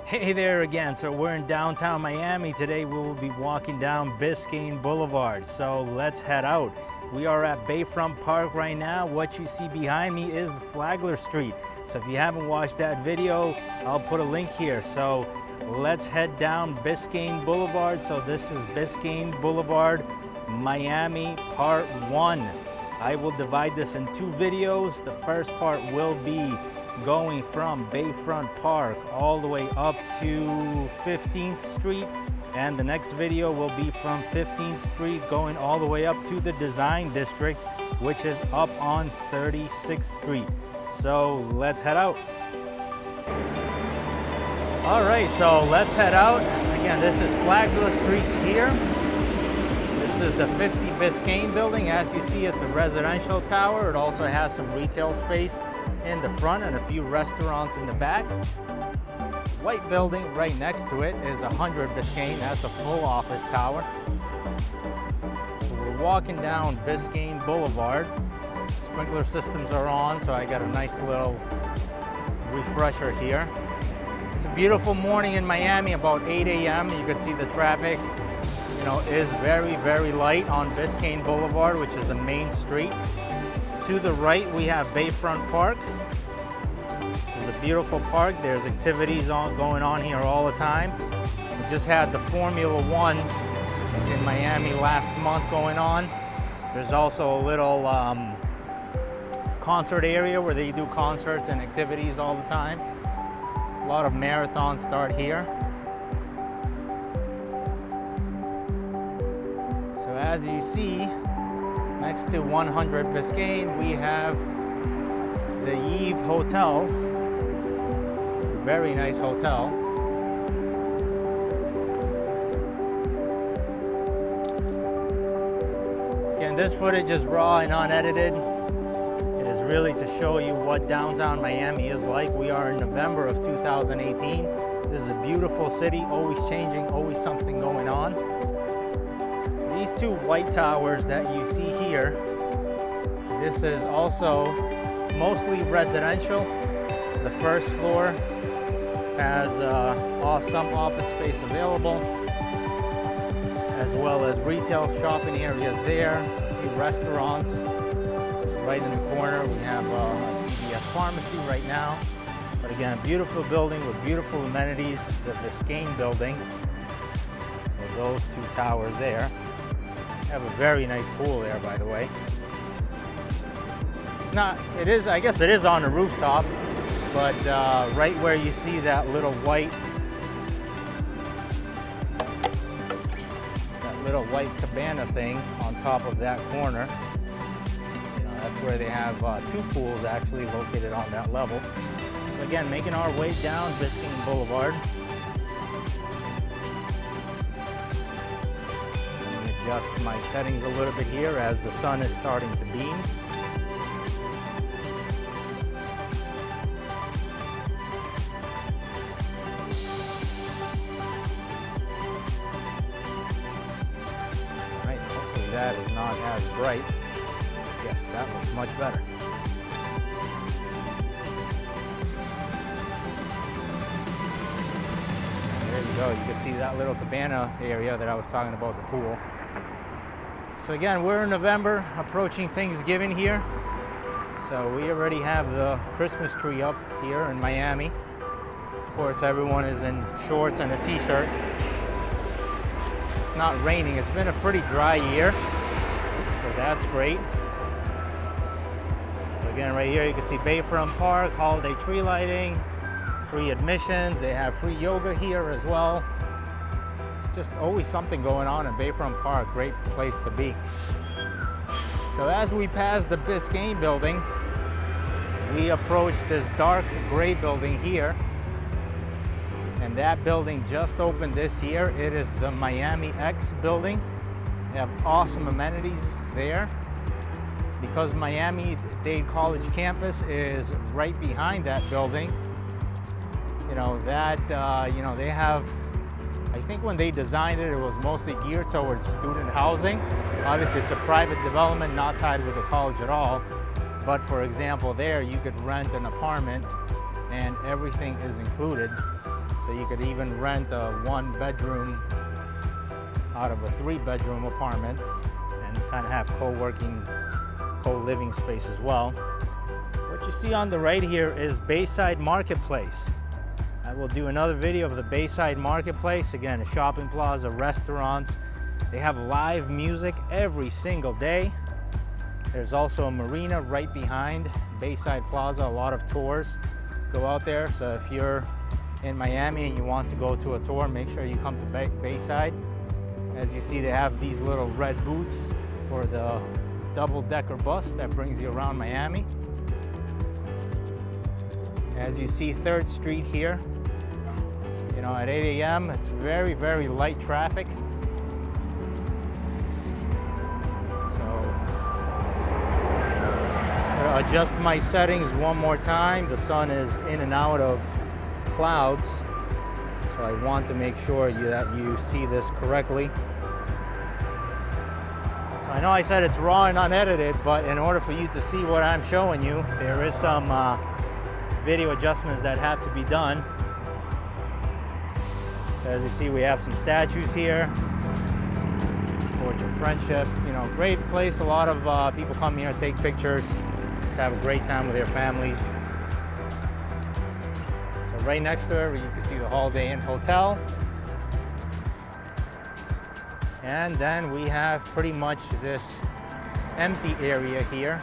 Hey there again. So we're in downtown Miami. Today we will be walking down Biscayne Boulevard. So let's head out. We are at Bayfront Park right now. What you see behind me is Flagler Street. So if you haven't watched that video, I'll put a link here. So let's head down Biscayne Boulevard. So this is Biscayne Boulevard, Miami, part 1. I will divide this in 2 videos. The first part will be going from Bayfront Park all the way up to 15th Street, and the next video will be from 15th Street going all the way up to the Design District, which is up on 36th Street. So let's head out. All right, so let's head out. Again, this is Flagler Street here. This is the 50 Biscayne building. As you see, it's a residential tower. It also has some retail space in the front and a few restaurants in the back. White building right next to it is 100 Biscayne. That's a full office tower. So we're walking down Biscayne Boulevard. Sprinkler systems are on, so I got a nice little refresher here. It's a beautiful morning in Miami, about 8 a.m. You can see the traffic, is very, very light on Biscayne Boulevard, which is the main street. To the right, we have Bayfront Park. It's a beautiful park. There's activities going on here all the time. We just had the Formula 1 in Miami last month going on. There's also a little concert area where they do concerts and activities all the time. A lot of marathons start here. So as you see, next to 100 Biscayne, we have the Eve Hotel. Very nice hotel. Again, this footage is raw and unedited. It is really to show you what downtown Miami is like. We are in November of 2018. This is a beautiful city, always changing, always something going on. These 2 white towers that you see here, this is also mostly residential. The first floor has some office space available, as well as retail shopping areas there, a few restaurants. Right in the corner we have a CVS pharmacy right now. But again, a beautiful building with beautiful amenities, the Biscayne building. So those 2 towers there. Have a very nice pool there, by the way. I guess it is on the rooftop, but right where you see that little white cabana thing on top of that corner, that's where they have 2 pools actually located on that level. So again, making our way down Biscayne Boulevard. Adjust my settings a little bit here as the sun is starting to beam. Right, hopefully that is not as bright. Yes, that looks much better. There you go. You can see that little cabana area that I was talking about, the pool. So again, we're in November, approaching Thanksgiving here. So we already have the Christmas tree up here in Miami. Of course, everyone is in shorts and a t-shirt. It's not raining. It's been a pretty dry year, so that's great. So again, right here you can see Bayfront Park, holiday tree lighting, free admissions. They have free yoga here as well. Just always something going on in Bayfront Park. Great place to be. So as we pass the Biscayne building, we approach this dark gray building here, and that building just opened this year. It is the Miami X building. They have awesome amenities there. Because Miami-Dade College campus is right behind that building, they have, I think when they designed it, it was mostly geared towards student housing. Obviously, it's a private development, not tied with the college at all. But for example, there you could rent an apartment and everything is included. So So you could even rent a 1-bedroom out of a 3-bedroom apartment and kind of have co-working, co-living space as well. What you see on the right here is Bayside Marketplace. I will do another video of the Bayside Marketplace. Again, a shopping plaza, restaurants. They have live music every single day. There's also a marina right behind Bayside Plaza. A lot of tours go out there. So if you're in Miami and you want to go to a tour, make sure you come to Bayside. As you see, they have these little red booths for the double-decker bus that brings you around Miami. As you see 3rd Street here, you know, at 8 a.m. it's very, very light traffic. So, I'll adjust my settings one more time. The sun is in and out of clouds, so I want to make sure that you see this correctly. So I know I said it's raw and unedited, but in order for you to see what I'm showing you, there is some video adjustments that have to be done. As you see, we have some statues here. Torch of Friendship, you know, great place. A lot of people come here, take pictures, just have a great time with their families. So right next to it, you can see the Holiday Inn Hotel. And then we have pretty much this empty area here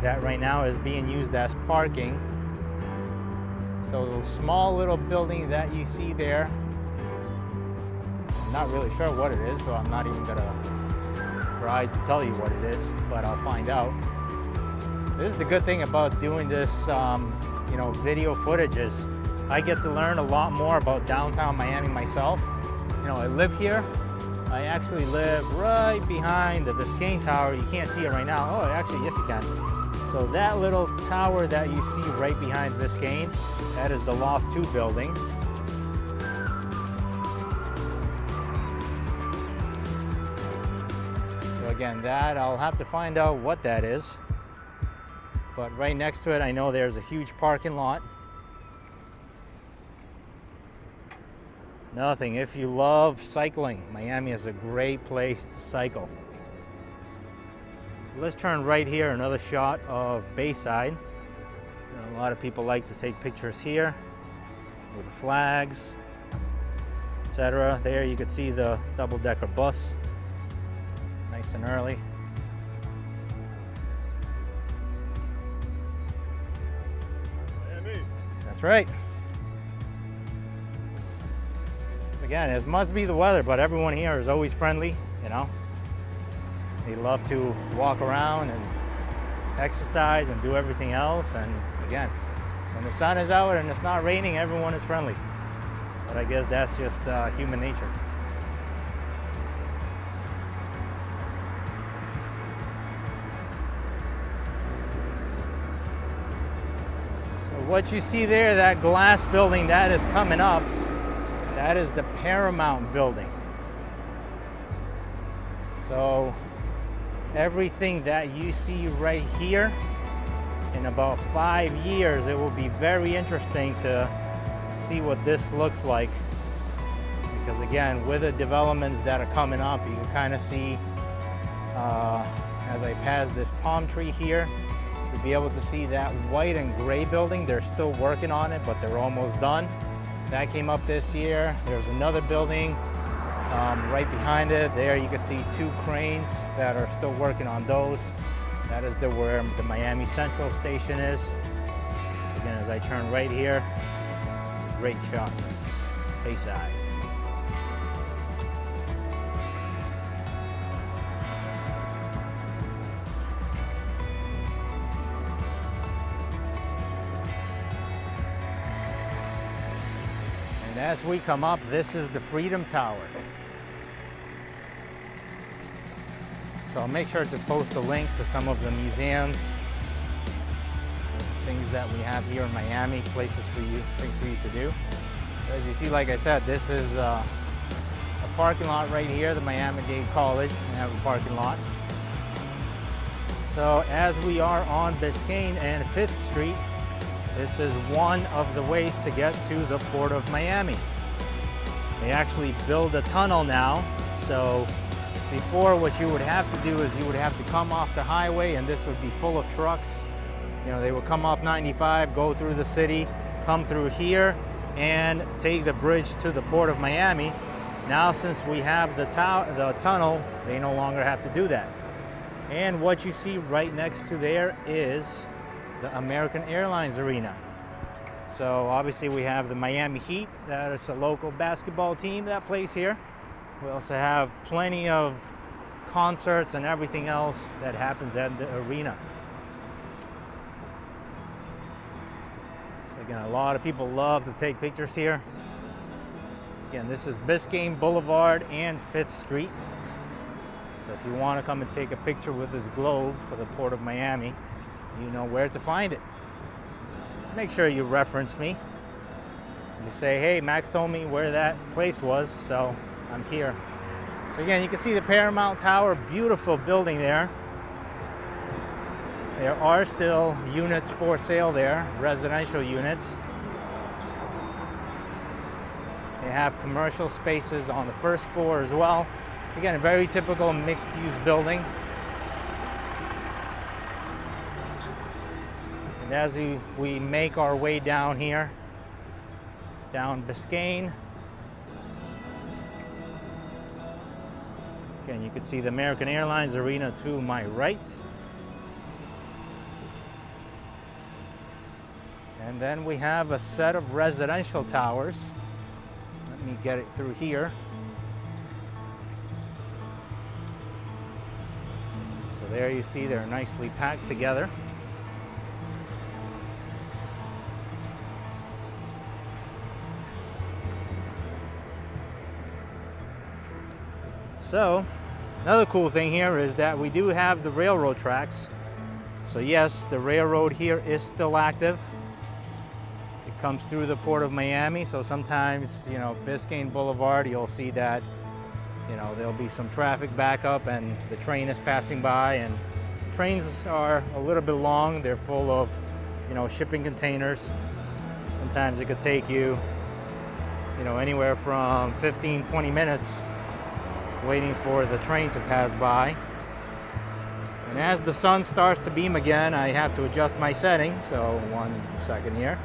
that right now is being used as parking. So the small little building that you see there, I'm not really sure what it is, so I'm not even gonna try to tell you what it is, but I'll find out. This is the good thing about doing this, you know, video footage is I get to learn a lot more about downtown Miami myself. You know, I live here. I actually live right behind the Biscayne Tower. You can't see it right now. Oh, actually, yes you can. So that little tower that you see right behind Biscayne, that is the Loft 2 building. So again, that I'll have to find out what that is. But right next to it, I know there's a huge parking lot. Nothing. If you love cycling, Miami is a great place to cycle. So let's turn right here, another shot of Bayside. You know, a lot of people like to take pictures here with the flags, etc. There you can see the double-decker bus, nice and early. Miami. That's right. Again, it must be the weather, but everyone here is always friendly, you know. They love to walk around and exercise and do everything else. And again, when the sun is out and it's not raining, everyone is friendly. But I guess that's just human nature. So what you see there, that glass building that is coming up, that is the Paramount building. So everything that you see right here, in about 5 years, it will be very interesting to see what this looks like. Because again, with the developments that are coming up, you can kind of see, as I pass this palm tree here, you'll be able to see that white and gray building. They're still working on it, but they're almost done. That came up this year. There's another building right behind it. There you can see 2 cranes that are still working on those. That is where the Miami Central station is. Again, as I turn right here, great shot, Bayside. And as we come up, this is the Freedom Tower. So I'll make sure to post a link to some of the museums, things that we have here in Miami, places for you, things for you to do. As you see, like I said, this is a parking lot right here, the Miami-Dade College. We have a parking lot. So as we are on Biscayne and 5th Street, This is one of the ways to get to the Port of Miami. They actually build a tunnel now. So before, what you would have to do is you would have to come off the highway, and this would be full of trucks. You know, they would come off 95, go through the city, come through here, and take the bridge to the Port of Miami. Now, since we have the tunnel, they no longer have to do that. And what you see right next to there is the American Airlines Arena. So obviously we have the Miami Heat, that is a local basketball team that plays here. We also have plenty of concerts and everything else that happens at the arena. So again, a lot of people love to take pictures here. Again, this is Biscayne Boulevard and 5th Street. So if you want to come and take a picture with this globe for the Port of Miami, you know where to find it. Make sure you reference me. You say, hey, Max told me where that place was, so I'm here. So again, you can see the Paramount Tower, beautiful building there. There are still units for sale there, residential units. They have commercial spaces on the first floor as well. Again, a very typical mixed-use building. And as we make our way down here, down Biscayne, again, you can see the American Airlines Arena to my right. And then we have a set of residential towers. Let me get it through here. So there you see they're nicely packed together. So another cool thing here is that we do have the railroad tracks. So yes, the railroad here is still active. It comes through the Port of Miami, so sometimes, you know, Biscayne Boulevard, you'll see that, you know, there'll be some traffic backup and the train is passing by, and trains are a little bit long. They're full of, you know, shipping containers. Sometimes it could take you, you know, anywhere from 15-20 minutes waiting for the train to pass by. And as the sun starts to beam again, I have to adjust my setting, so 1 second here.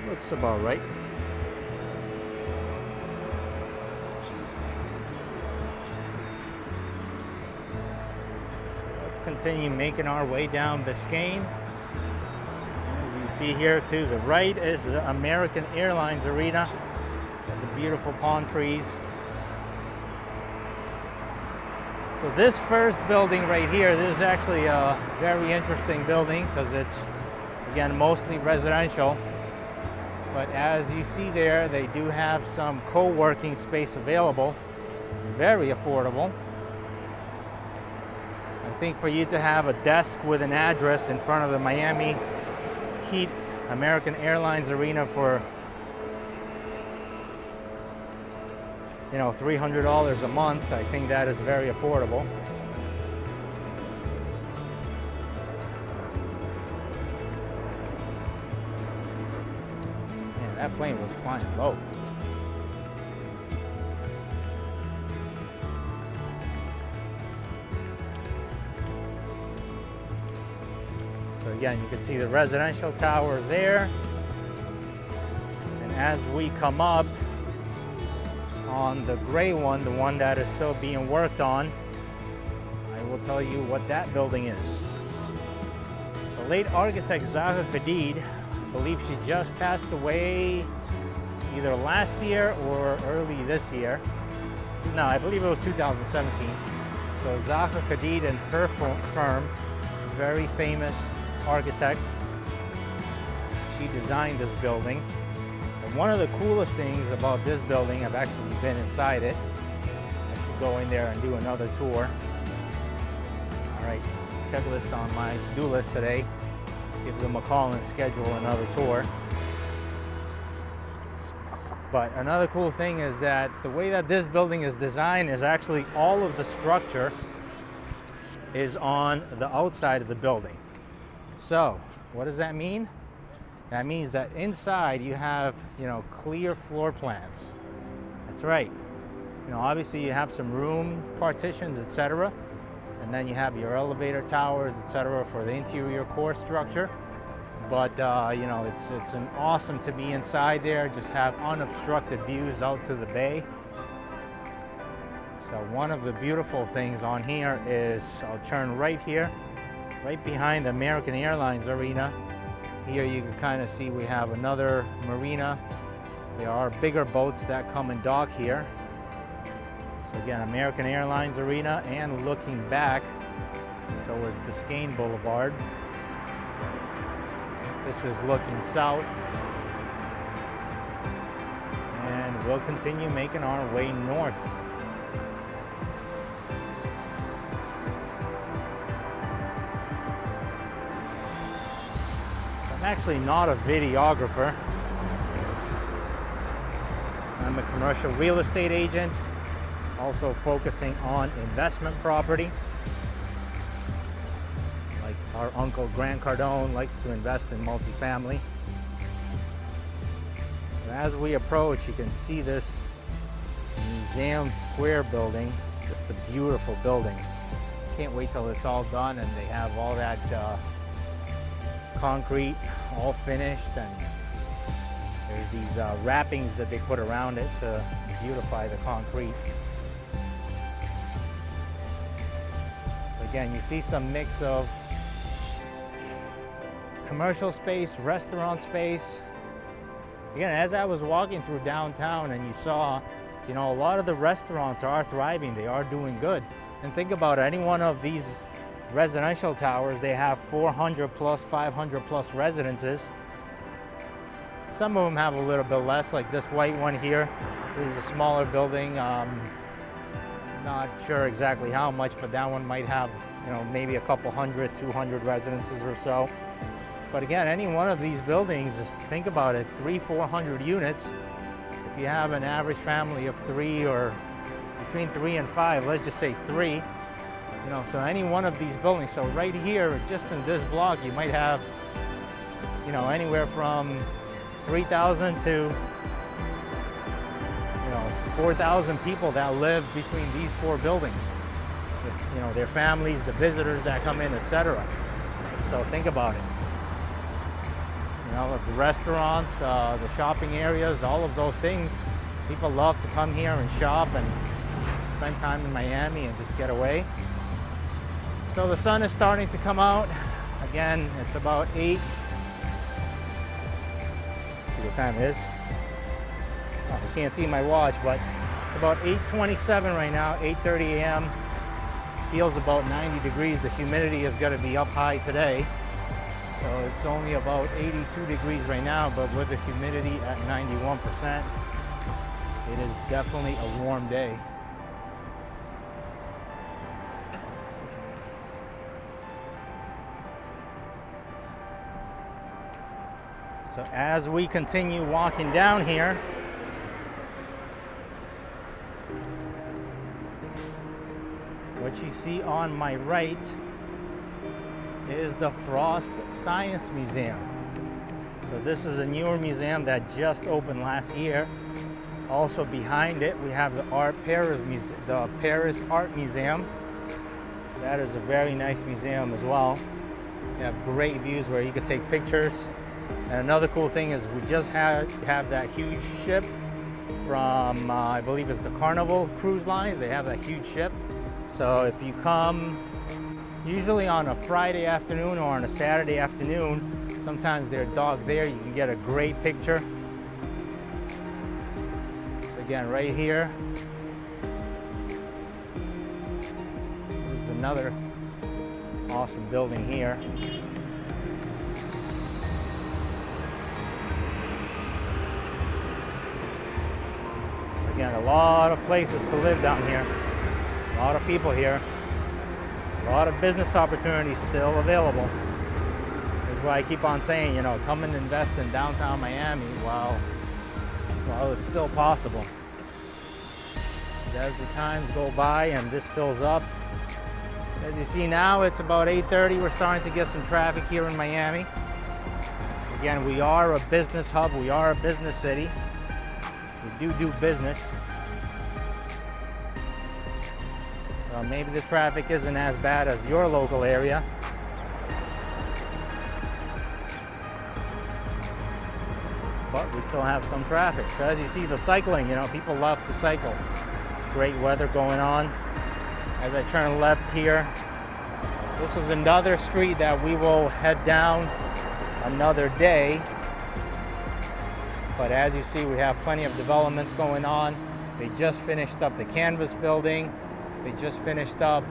Looks about right. So let's continue making our way down Biscayne. See here to the right is the American Airlines Arena. Got the beautiful palm trees. So this first building right here, this is actually a very interesting building because it's, again, mostly residential. But as you see there, they do have some co-working space available. Very affordable. I think for you to have a desk with an address in front of the Miami Heat American Airlines Arena for, you know, $300 a month, I think that is very affordable. Man, that plane was flying low. So again, you can see the residential towers there. And as we come up on the gray one, the one that is still being worked on, I will tell you what that building is. The late architect Zaha Hadid, I believe she just passed away either last year or early this year. No, I believe it was 2017. So Zaha Hadid and her firm, very famous architect. She designed this building. And one of the coolest things about this building, I've actually been inside it. I should go in there and do another tour. All right, checklist on my to-do list today. Give them a call and schedule another tour. But another cool thing is that the way that this building is designed is actually all of the structure is on the outside of the building. So what does that mean? That means that inside you have, clear floor plans. That's right. Obviously you have some room partitions, etc. And then you have your elevator towers, etc. for the interior core structure. But it's an awesome to be inside there, just have unobstructed views out to the bay. So one of the beautiful things on here is, I'll turn right here, right behind the American Airlines Arena. Here you can kind of see we have another marina. There are bigger boats that come and dock here. So again, American Airlines Arena, and looking back towards Biscayne Boulevard. This is looking south. And we'll continue making our way north. I'm actually not a videographer. I'm a commercial real estate agent, also focusing on investment property. Like our uncle Grant Cardone likes to invest in multifamily. So as we approach, you can see this Museum Square building, just a beautiful building. Can't wait till it's all done and they have all that concrete all finished, and there's these wrappings that they put around it to beautify the concrete. Again, you see some mix of commercial space, restaurant space. Again, as I was walking through downtown and you saw, a lot of the restaurants are thriving, they are doing good. And think about it, any one of these residential towers, they have 400 plus, 500 plus residences. Some of them have a little bit less, like this white one here. This is a smaller building. Not sure exactly how much, but that one might have, maybe a couple hundred, 200 residences or so. But again, any one of these buildings, think about it, 300-400 units. If you have an average family of 3 or between 3 and 5, let's just say 3, so any one of these buildings. So right here, just in this block, you might have, anywhere from 3,000 to 4,000 people that live between these 4 buildings. With, their families, the visitors that come in, etc. So think about it. The restaurants, the shopping areas, all of those things. People love to come here and shop and spend time in Miami and just get away. So the sun is starting to come out. Again, it's about 8. Let's see what time it is. Oh, I can't see my watch, but it's about 8:27 right now, 8:30 a.m. Feels about 90 degrees. The humidity is going to be up high today. So it's only about 82 degrees right now, but with the humidity at 91%, it is definitely a warm day. So as we continue walking down here, what you see on my right is the Frost Science Museum. So this is a newer museum that just opened last year. Also behind it, we have the Paris Art Museum. That is a very nice museum as well. You have great views where you can take pictures. And another cool thing is we just have that huge ship from, I believe it's the Carnival Cruise Lines. They have that huge ship. So if you come usually on a Friday afternoon or on a Saturday afternoon, sometimes they're docked there, you can get a great picture. So again, right here, there's another awesome building here. So again, a lot of places to live down here. A lot of people here. A lot of business opportunities still available. That's why I keep on saying, come and invest in downtown Miami while Well, it's still possible. As the times go by and this fills up, as you see now, it's about 8:30. We're starting to get some traffic here in Miami. Again, we are a business hub. We are a business city. We do business. So maybe the traffic isn't as bad as your local area. But we still have some traffic. So as you see, the cycling, you know, people love to cycle. It's great weather going on. As I turn left here, this is another street that we will head down another day. But as you see, we have plenty of developments going on. They just finished up the Canvas building. They just finished up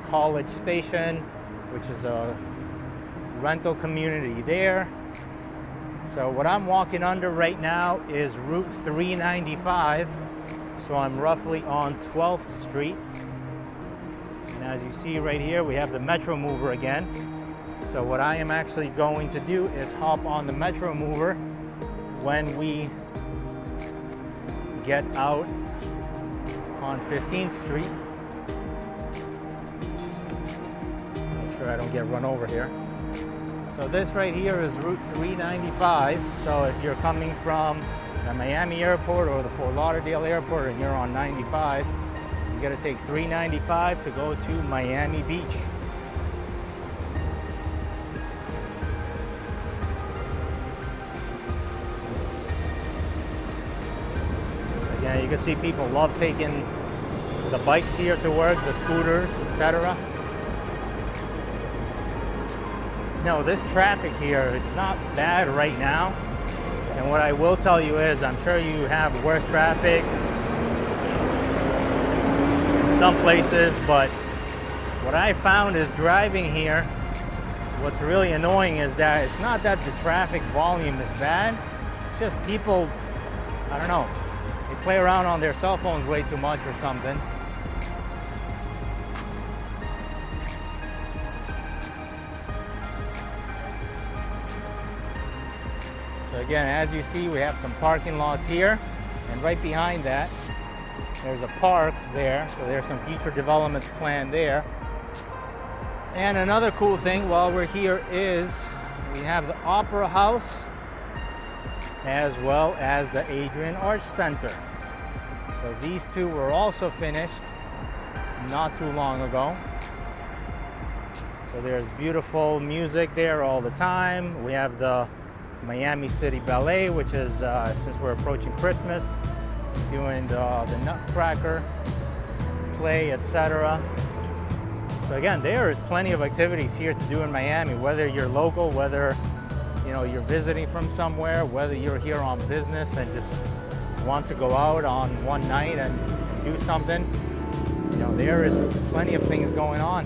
College Station, which is a rental community there. So what I'm walking under right now is Route 395. So I'm roughly on 12th Street. And as you see right here, we have the Metro Mover again. So what I am actually going to do is hop on the Metro Mover when we get out on 15th Street. Make sure I don't get run over here. So this right here is Route 395. So if you're coming from the Miami Airport or the Fort Lauderdale Airport and you're on 95, you gotta take 395 to go to Miami Beach. Again, you can see people love taking the bikes here to work, the scooters, etc. No, this traffic here, it's not bad right now. And what I will tell you is, I'm sure you have worse traffic in some places, but what I found is driving here, what's really annoying is that it's not that the traffic volume is bad, it's just people, I don't know, they play around on their cell phones way too much or something. So again, as you see, we have some parking lots here, and right behind that, there's a park there, so there's some future developments planned there. And another cool thing while we're here is we have the Opera House as well as the Adrian Arch Center. So these two were also finished not too long ago. So there's beautiful music there all the time. We have the Miami City Ballet, which is, since we're approaching Christmas, doing the Nutcracker play, etc. So again, there is plenty of activities here to do in Miami, whether you're local, whether you're visiting from somewhere, whether you're here on business and just want to go out on one night and do something. There is plenty of things going on.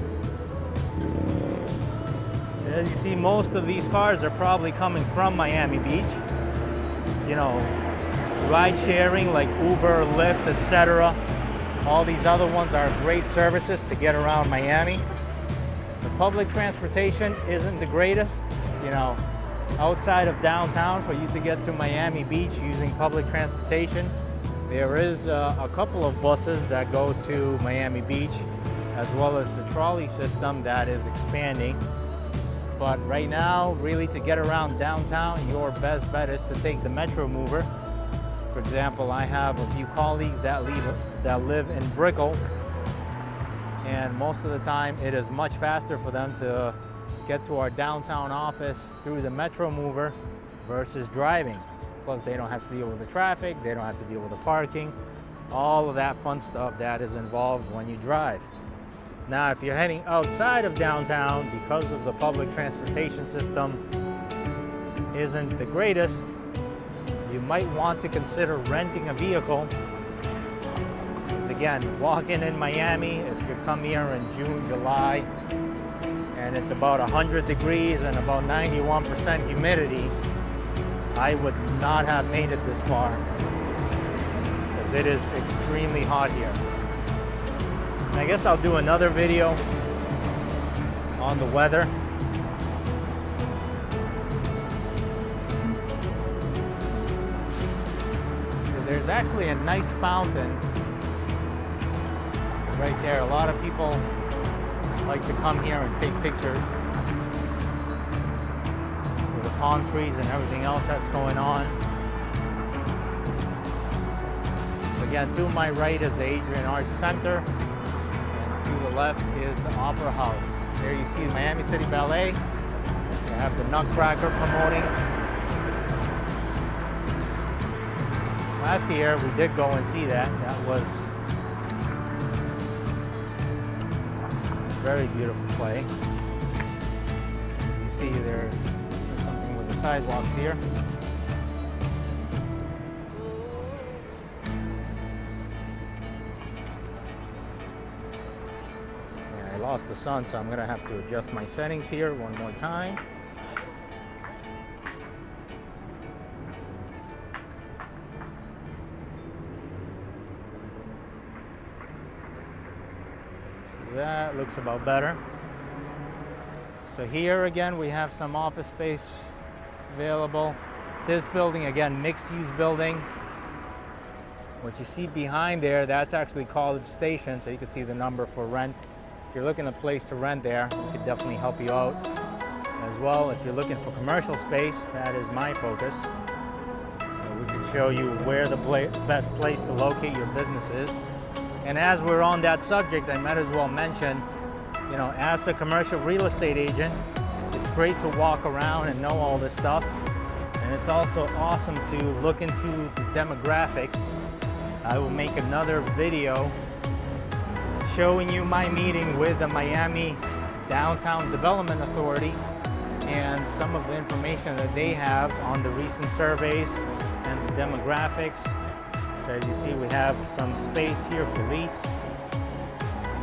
As you see, most of these cars are probably coming from Miami Beach. Ride sharing like Uber, Lyft, etc. All these other ones are great services to get around Miami. The public transportation isn't the greatest. Outside of downtown, for you to get to Miami Beach using public transportation, there is a couple of buses that go to Miami Beach, as well as the trolley system that is expanding. But right now, really to get around downtown, your best bet is to take the Metro Mover. For example, I have a few colleagues that live in Brickell, and most of the time it is much faster for them to get to our downtown office through the Metro Mover versus driving. Plus, they don't have to deal with the traffic, they don't have to deal with the parking, all of that fun stuff that is involved when you drive. Now, if you're heading outside of downtown, because of the public transportation system isn't the greatest, you might want to consider renting a vehicle. Because again, walking in Miami, if you come here in June, July, and it's about 100 degrees and about 91% humidity, I would not have made it this far, because it is extremely hot here. And I guess I'll do another video on the weather. there's actually a nice fountain right there. A lot of people like to come here and take pictures with the palm trees and everything else that's going on. So again, to my right is the Adrian Arch Center, and to the left is the Opera House. There you see the Miami City Ballet. They have the Nutcracker promoting. Last year we did go and see that. That was a very beautiful play. You see there's something with the sidewalks here. Yeah, I lost the sun, so I'm gonna have to adjust my settings here one more time. That looks about better. So here again we have some office space available. This building, again, mixed-use building. What you see behind there, that's actually College Station, so you can see the number for rent. If you're looking at a place to rent there, it could definitely help you out as well. If you're looking for commercial space, that is my focus. So we can show you where the best place to locate your business is. And as we're on that subject, I might as well mention, you know, as a commercial real estate agent, it's great to walk around and know all this stuff. And it's also awesome to look into the demographics. I will make another video showing you my meeting with the Miami Downtown Development Authority and some of the information that they have on the recent surveys and the demographics. So as you see, we have some space here for lease.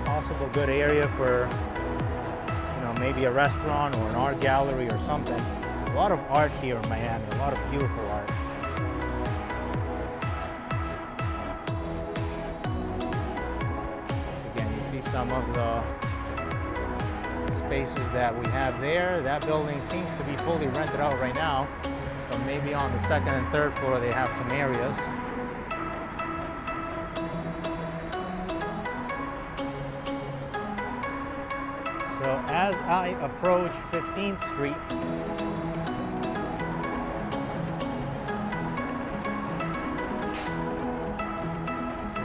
Possible good area for, you know, maybe a restaurant or an art gallery or something. A lot of art here in Miami, a lot of beautiful art. So again, you see some of the spaces that we have there. That building seems to be fully rented out right now, but maybe on the second and third floor they have some areas. So as I approach 15th Street,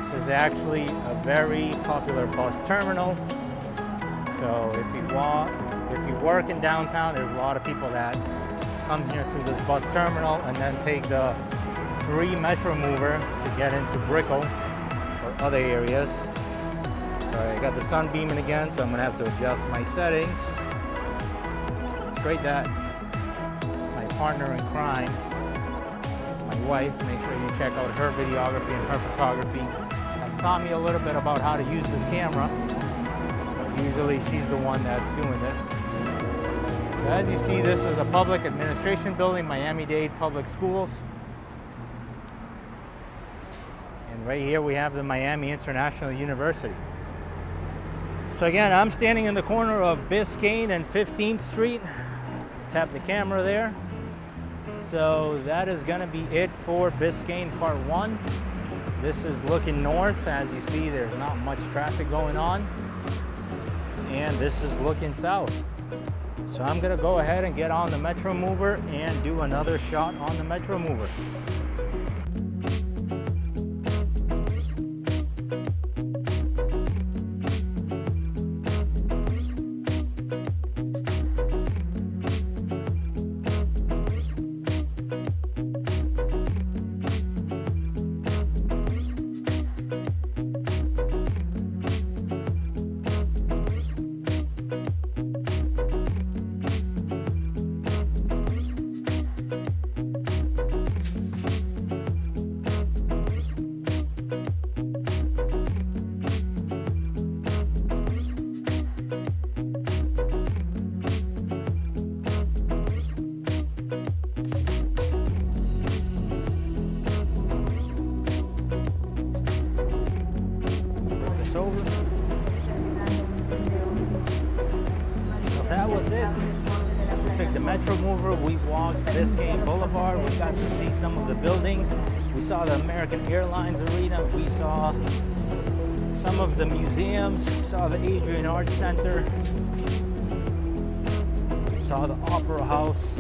this is actually a very popular bus terminal. So if you work in downtown, there's a lot of people that come here to this bus terminal and then take the free Metro mover to get into Brickell or other areas. Sorry, I got the sun beaming again, so I'm gonna have to adjust my settings. It's great that my partner in crime, my wife, make sure you check out her videography and her photography, has taught me a little bit about how to use this camera. So usually she's the one that's doing this. So as you see, this is a public administration building, Miami-Dade Public Schools. And right here we have the Miami International University. So again, I'm standing in the corner of Biscayne and 15th Street. Tap the camera there. So that is gonna be it for Biscayne Part 1. This is looking north. As you see, there's not much traffic going on. And this is looking south. So I'm gonna go ahead and get on the Metro Mover and do another shot on the Metro Mover. Over. So that was it. We took the Metro Mover, we walked Biscayne Boulevard, we got to see some of the buildings, we saw the American Airlines Arena. We saw some of the museums. We saw the Adrian Arts Center. We saw the Opera House.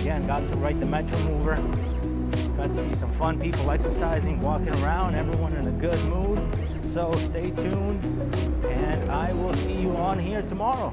Again, got to ride the Metro Mover. Got to see some fun people exercising, walking around, everyone in a good mood. So stay tuned, and I will see you on here tomorrow.